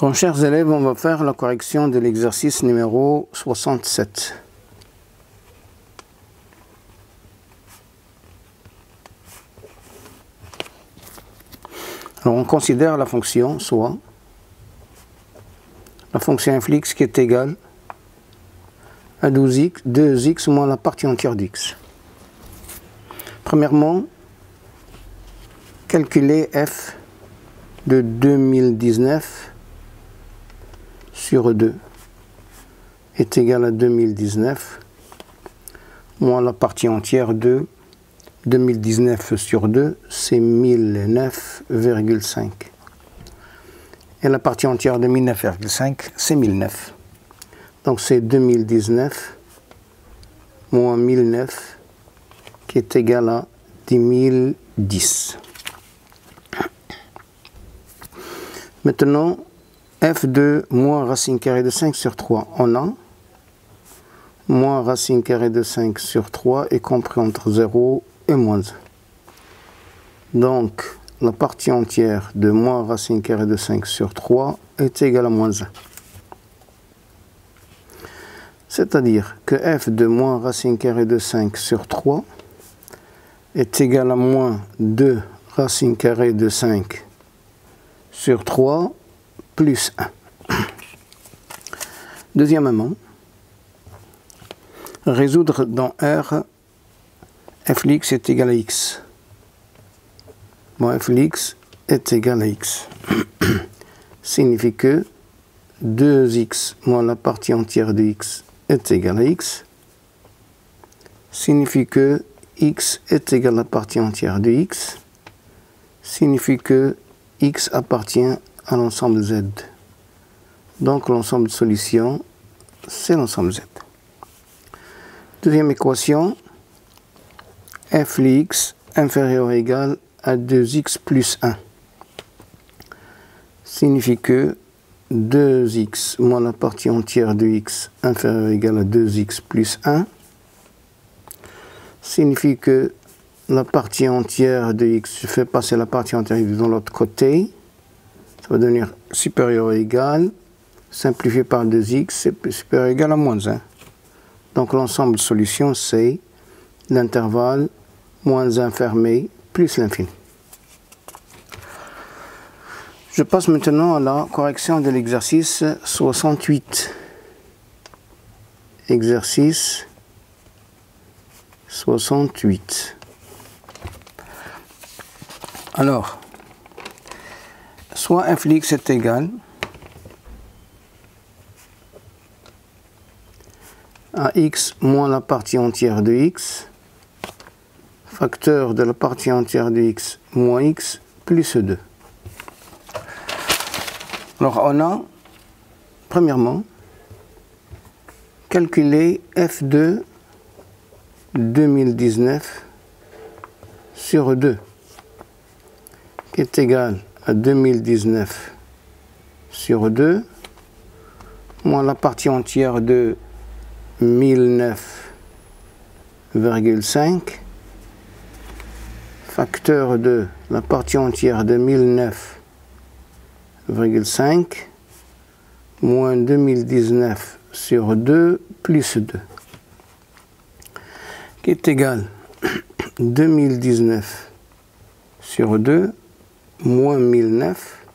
Bon, chers élèves, on va faire la correction de l'exercice numéro 67. Alors, on considère la fonction soit la fonction f(x) qui est égale à 2x moins la partie entière d'x. Premièrement, calculer f de 2019 sur 2 est égal à 2019 moins la partie entière de 2019 sur 2, c'est 1009,5. Et la partie entière de 1009,5, c'est 1009. Donc c'est 2019 moins 1009 qui est égal à 10 010. Maintenant, f de moins racine carrée de 5 sur 3, on a moins racine carrée de 5 sur 3 est compris entre 0 et moins 1. Donc, la partie entière de moins racine carrée de 5 sur 3 est égale à moins 1. C'est-à-dire que f de moins racine carrée de 5 sur 3 est égal à moins 2 racine carrée de 5 sur 3 plus 1. Deuxièmement, résoudre dans R f(x) est égal à x. Bon, f(x) est égal à x. Signifie que 2x moins la partie entière de x est égal à x. Signifie que x est égal à la partie entière de x. Signifie que x appartient à l'ensemble z. Donc l'ensemble de solutions, c'est l'ensemble z. Deuxième équation, f(x) inférieur ou égal à 2x plus 1. Signifie que 2x moins la partie entière de x inférieur ou égal à 2x plus 1. Signifie que la partie entière de x, je fais passer la partie entière de l'autre côté. Ça va devenir supérieur ou égal. Simplifié par 2x, c'est supérieur ou égal à moins 1. Donc l'ensemble de solutions, c'est l'intervalle moins 1 fermé plus l'infini. Je passe maintenant à la correction de l'exercice 68. Exercice 68. Alors, soit f(x) est égal à x moins la partie entière de x, facteur de la partie entière de x moins x plus 2. Alors on a, premièrement, calculé f de 2019 sur 2, qui est égal à 2019 sur 2, moins la partie entière de 1009,5, facteur de la partie entière de 1009,5, moins 2019 sur 2 plus 2, qui est égal à 2019 sur 2 moins 1009,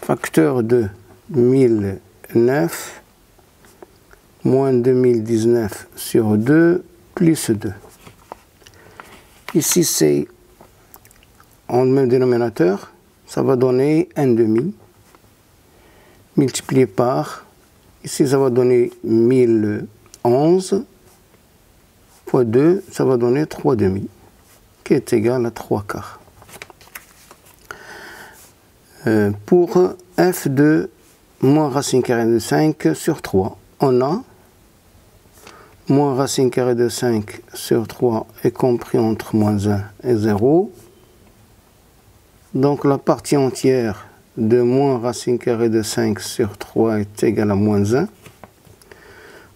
facteur de 1009 moins 2019 sur 2 plus 2. Ici, c'est en même dénominateur, ça va donner 1/2 multiplié par, ici ça va donner 1011 fois 2, ça va donner 3/2, qui est égal à 3/4. Pour f de moins racine carrée de 5 sur 3, on a moins racine carrée de 5 sur 3 est compris entre moins 1 et 0. Donc la partie entière de moins racine carrée de 5 sur 3 est égale à moins 1.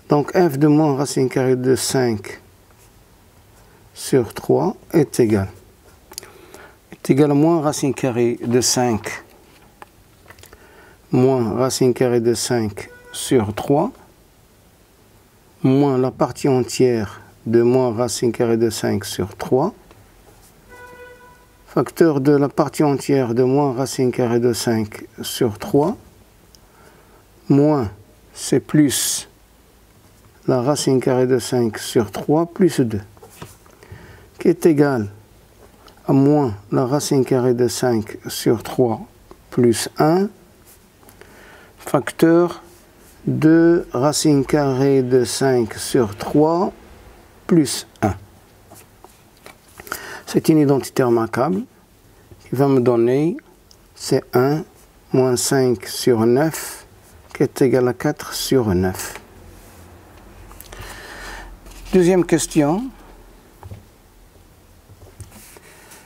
Donc f de moins racine carrée de 5 sur 3 est égal à moins racine carrée de 5 moins racine carrée de 5 sur 3, moins la partie entière de moins racine carrée de 5 sur 3, facteur de la partie entière de moins racine carrée de 5 sur 3, moins c'est plus la racine carrée de 5 sur 3 plus 2, qui est égal à moins la racine carrée de 5 sur 3 plus 1, facteur de racine carrée de 5 sur 3 plus 1. C'est une identité remarquable qui va me donner C1 moins 5 sur 9 qui est égal à 4 sur 9. Deuxième question,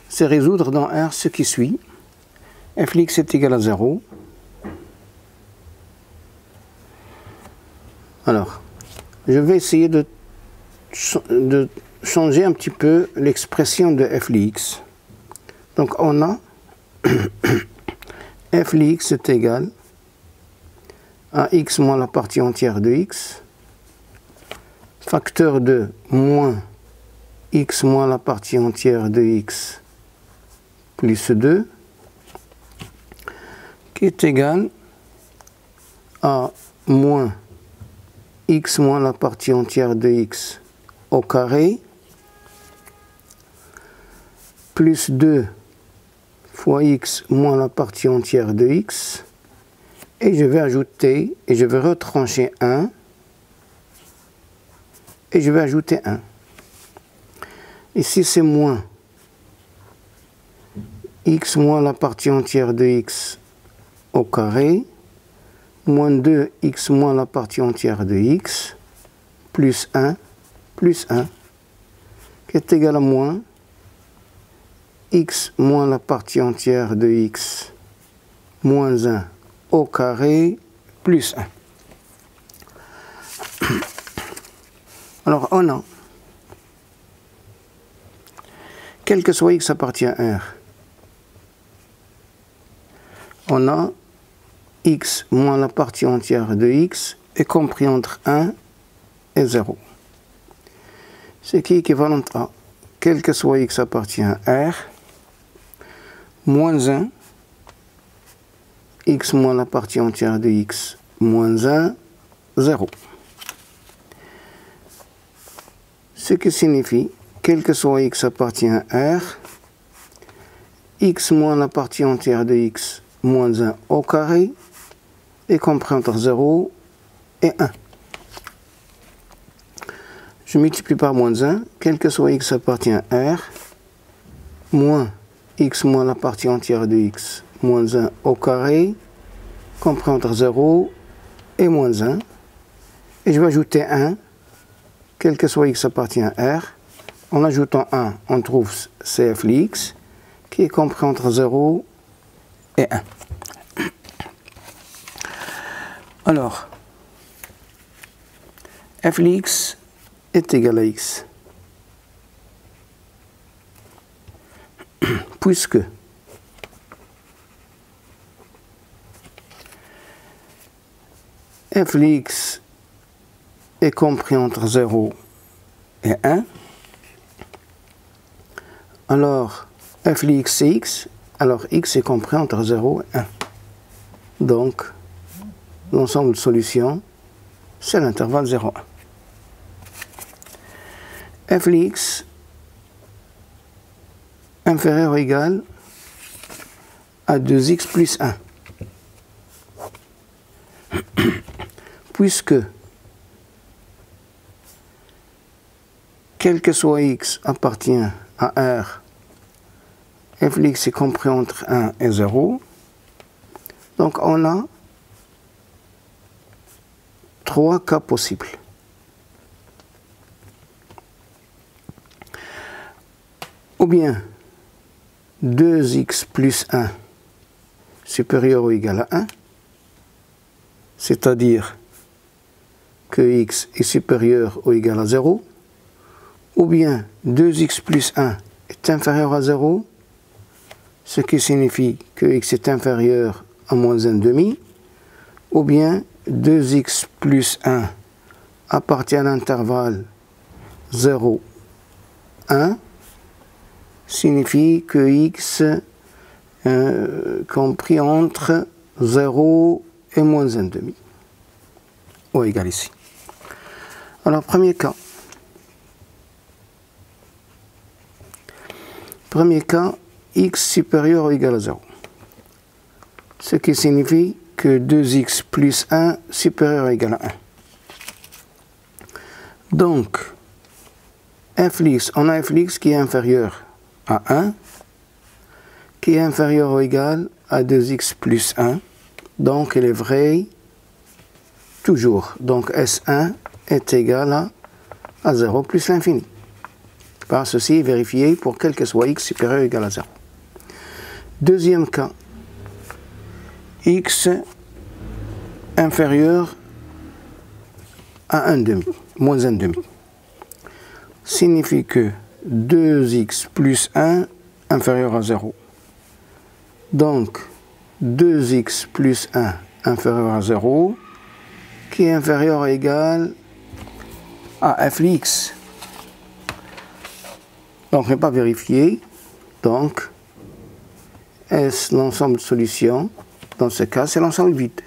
c'est résoudre dans R ce qui suit. f de x est égal à 0. Alors, je vais essayer de changer un petit peu l'expression de f de x. Donc on a f de x est égal à x moins la partie entière de x, facteur de moins x moins la partie entière de x plus 2, qui est égal à moins x moins la partie entière de x au carré, plus 2 fois x moins la partie entière de x, et je vais ajouter, et je vais retrancher 1, et je vais ajouter 1. Ici c'est moins x moins la partie entière de x au carré, moins 2x moins la partie entière de x, plus 1, qui est égal à moins x moins la partie entière de x, moins 1 au carré, plus 1. Alors on a, quel que soit x appartient à R, on a x moins la partie entière de x est compris entre 1 et 0. Ce qui est équivalent à, quel que soit x appartient à R, moins 1, x moins la partie entière de x, moins 1, 0. Ce qui signifie, quel que soit x appartient à R, x moins la partie entière de x, moins 1 au carré, est compris entre 0 et 1. Je multiplie par moins 1, quel que soit x appartient à R, moins x moins la partie entière de x, moins 1 au carré, compris entre 0 et moins 1. Et je vais ajouter 1, quel que soit x appartient à R. En ajoutant 1, on trouve cf de x, qui est compris entre 0 et 1. Alors, f de x est égal à x. Puisque f de x est compris entre 0 et 1, alors f de x c'est x, alors x est compris entre 0 et 1. Donc, l'ensemble de solutions, c'est l'intervalle 0,1. f de x inférieur ou égal à 2x plus 1. Puisque, quel que soit x appartient à R, f de x est compris entre 1 et 0, donc on a 3 cas possibles. Ou bien 2x plus 1 supérieur ou égal à 1, c'est-à-dire que x est supérieur ou égal à 0, ou bien 2x plus 1 est inférieur à 0, ce qui signifie que x est inférieur à moins 1,5, ou bien 2x plus 1 appartient à l'intervalle 0, 1, signifie que x compris entre 0 et moins 1,5, ou égal ici. Alors, premier cas. Premier cas, x supérieur ou égal à 0. Ce qui signifie que 2x plus 1 supérieur ou égal à 1. Donc, fx, on a fx qui est inférieur à 1, qui est inférieur ou égal à 2x plus 1. Donc, il est vrai toujours. Donc, S1 est égal à 0 plus l'infini. Par ceci, vérifié pour quel que soit x supérieur ou égal à 0. Deuxième cas, x inférieur à 1,5, moins 1,5. Signifie que 2x plus 1 inférieur à 0. Donc, 2x plus 1 inférieur à 0, qui est inférieur ou égal à f de x. Donc, n'est pas vérifié. Donc, est-ce l'ensemble de solutions? Dans ce cas, c'est l'ensemble vide.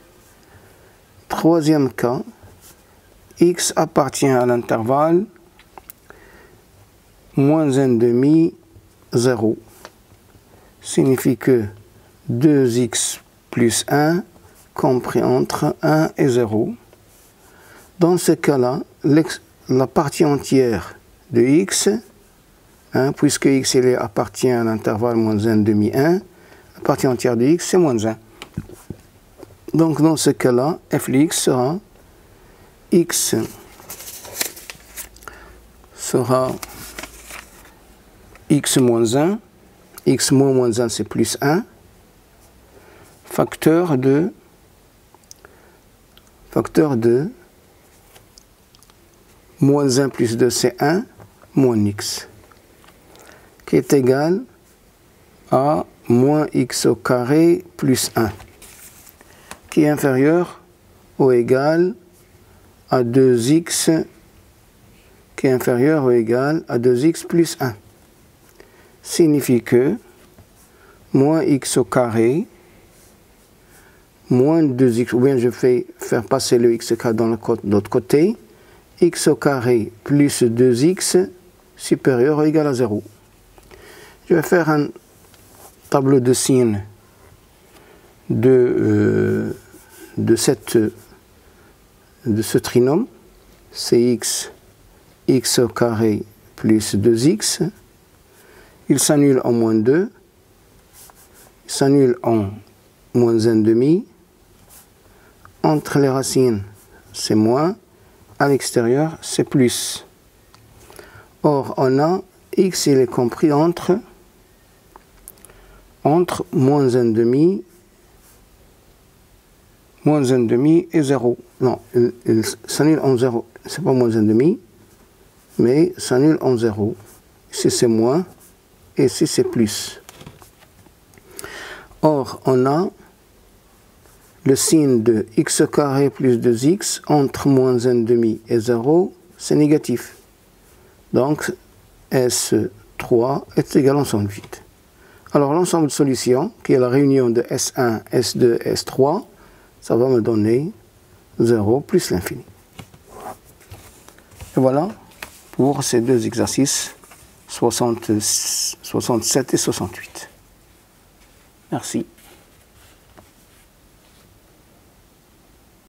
Troisième cas, x appartient à l'intervalle moins 1,5, 0. Signifie que 2x plus 1 compris entre 1 et 0. Dans ce cas-là, la partie entière de x, puisque x il appartient à l'intervalle moins 1,5, 1, la partie entière de x c'est moins 1. Donc dans ce cas-là, f de x sera x moins 1, x moins 1 c'est plus 1, facteur de moins 1 plus 2 c'est 1, moins x, qui est égal à moins x au carré plus 1, qui est inférieur ou égal à 2x, qui est inférieur ou égal à 2x plus 1. Signifie que moins x au carré moins 2x, ou bien je fais faire passer le x carré dans l'autre côté, x au carré plus 2x supérieur ou égal à 0. Je vais faire un tableau de signes de ce trinôme, c'est x au carré plus 2x, il s'annule en moins 2, il s'annule en moins 1,5, entre les racines c'est moins, à l'extérieur c'est plus. Or on a x il est compris entre moins 1,5 et 0. Non, il s'annule en 0, c'est pas moins 1,5, mais s'annule en 0. Ici c'est moins, et ici c'est plus. Or, on a le signe de x carré plus 2x entre moins 1,5 et 0, c'est négatif. Donc, S3 est égal à l'ensemble vide. Alors, l'ensemble de solutions, qui est la réunion de S1, S2, S3, ça va me donner 0 plus l'infini. Et voilà pour ces deux exercices, 67 et 68. Merci.